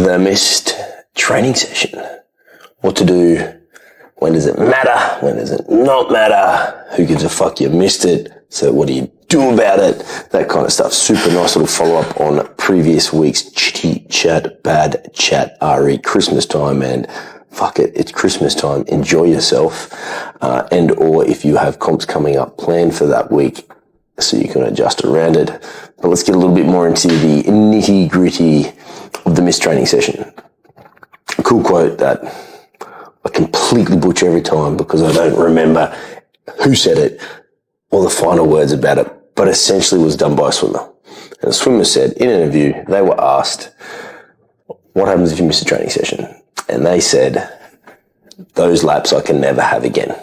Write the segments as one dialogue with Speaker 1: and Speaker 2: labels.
Speaker 1: the missed training session. What to do, when does it matter, when does it not matter, who gives a fuck you missed it, so what do you do about it, that kind of stuff. Super nice little follow-up on previous week's chitty chat, bad chat, RE, Christmas time, and fuck it, it's Christmas time, enjoy yourself, and or if you have comps coming up, plan for that week so you can adjust around it. But let's get a little bit more into the nitty-gritty of the missed training session. A cool quote that I completely butcher every time because I don't remember who said it or the final words about it, but essentially was done by a swimmer. And the swimmer said, in an interview, they were asked, what happens if you miss a training session? And they said, those laps I can never have again.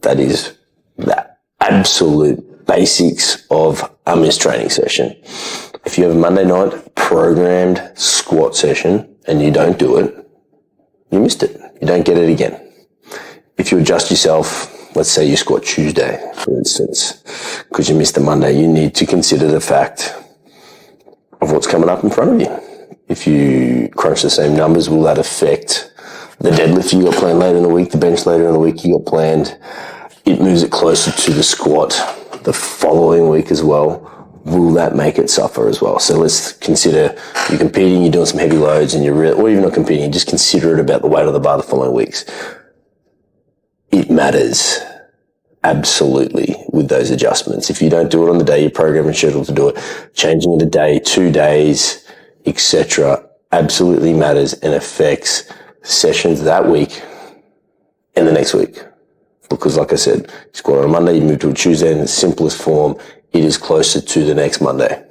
Speaker 1: That is the absolute basics of a missed training session. If you have a Monday night programmed squat session and you don't do it, you missed it. You don't get it again. If you adjust yourself, let's say you squat Tuesday, for instance, because you missed the Monday, you need to consider the fact of what's coming up in front of you. If you crunch the same numbers, will that affect the deadlift you got planned later in the week, the bench later in the week you got planned? It moves it closer to the squat the following week as well. Will that make it suffer as well? So let's consider you're competing, you're doing some heavy loads, and or even not competing, just consider it about the weight of the bar the following weeks. It matters absolutely with those adjustments. If you don't do it on the day you're programmed and scheduled to do it, changing it a day, 2 days, etc., absolutely matters and affects sessions that week and the next week. Because like I said, you squat on a Monday, you move to a Tuesday in the simplest form, it is closer to the next Monday.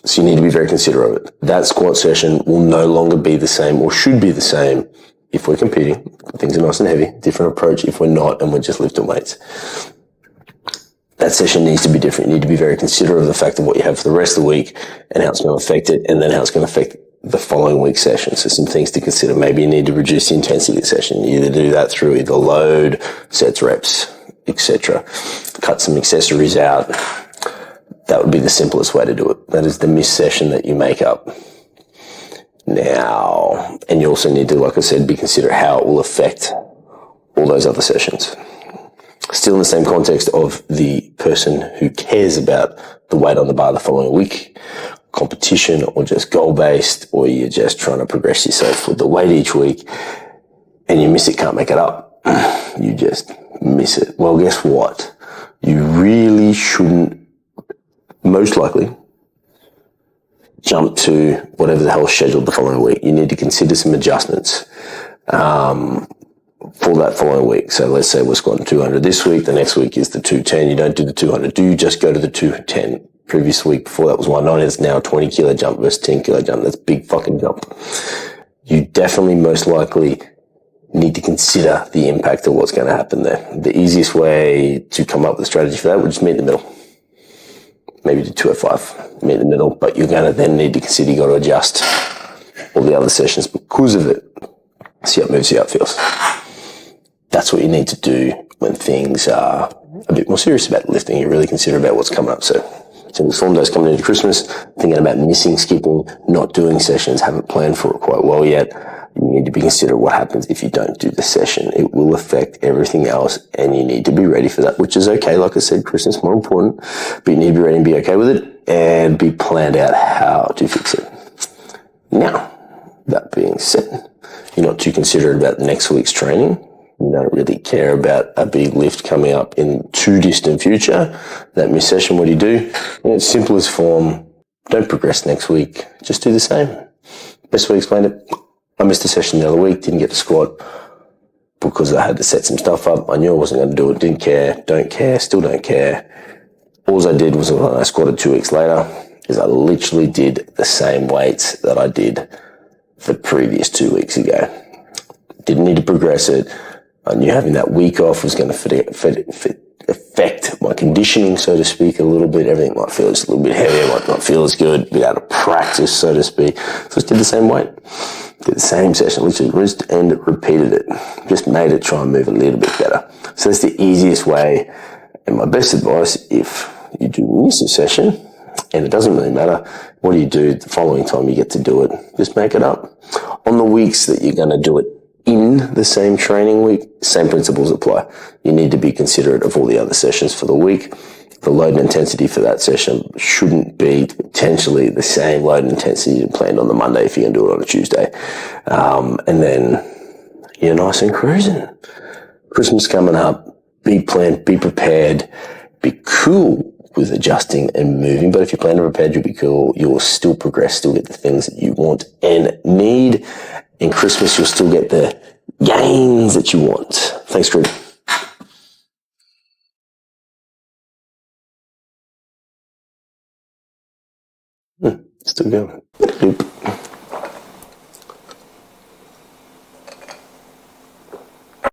Speaker 1: So you need to be very considerate of it. That squat session will no longer be the same or should be the same if we're competing. Things are nice and heavy. Different approach if we're not and we're just lifting weights. That session needs to be different. You need to be very considerate of the fact of what you have for the rest of the week and how it's going to affect it, and then how it's going to affect the following week's session. So some things to consider. Maybe you need to reduce the intensity of the session. You either do that through either load, sets, reps, etc. Cut some accessories out. That would be the simplest way to do it. That is the missed session that you make up. Now, and you also need to, like I said, be considerate how it will affect all those other sessions. Still in the same context of the person who cares about the weight on the bar the following week, competition or just goal-based, or you're just trying to progress yourself with the weight each week and you miss it, can't make it up. You just miss it. Well, guess what? You really shouldn't, most likely, jump to whatever the hell's scheduled the following week. You need to consider some adjustments for that following week. So let's say we're squatting 200 this week. The next week is the 210. You don't do the 200. Do you just go to the 210? Previous week before that was 190. It's now a 20 kilo jump versus 10 kilo jump. That's a big fucking jump. You definitely most likely need to consider the impact of what's going to happen there. The easiest way to come up with a strategy for that would just meet in the middle. Maybe do 205, meet in the middle, but you're going to then need to consider you got to adjust all the other sessions because of it. See how it moves, see how it feels. That's what you need to do when things are a bit more serious about lifting. You really consider about what's coming up. So in Storm Days coming into Christmas, thinking about missing, skipping, not doing sessions, haven't planned for it quite well yet. You need to be considerate what happens if you don't do the session. It will affect everything else, and you need to be ready for that, which is okay. Like I said, Christmas more important, but you need to be ready and be okay with it and be planned out how to fix it. Now, that being said, you're not too considerate about next week's training. You don't really care about a big lift coming up in too distant future. That missed session, what do? In its simplest form, don't progress next week. Just do the same. Best way to explain it, I missed a session the other week, didn't get to squat because I had to set some stuff up. I knew I wasn't going to do it, didn't care, don't care, still don't care. All I did was when I squatted 2 weeks later is I literally did the same weights that I did the previous 2 weeks ago. Didn't need to progress it. I knew having that week off was going to affect my conditioning, so to speak, a little bit. Everything might feel just a little bit heavier, might not feel as good, be out of practice, so to speak. So I just did the same weight. Did the same session, literally rinsed and repeated it. Just made it try and move a little bit better. So that's the easiest way. And my best advice, if you do miss a session, And it doesn't really matter what you do the following time you get to do it. Just make it up. On the weeks that you're going to do it in the same training week, same principles apply. You need to be considerate of all the other sessions for the week. The load and intensity for that session shouldn't be potentially the same load and intensity you planned on the Monday if you're going to do it on a Tuesday. And then you're nice and cruising. Christmas coming up. Be planned, be prepared, be cool with adjusting and moving. But if you plan to prepare, you'll be cool. You'll still progress, still get the things that you want and need. In Christmas, you'll still get the gains that you want. Thanks, Greg. Still going.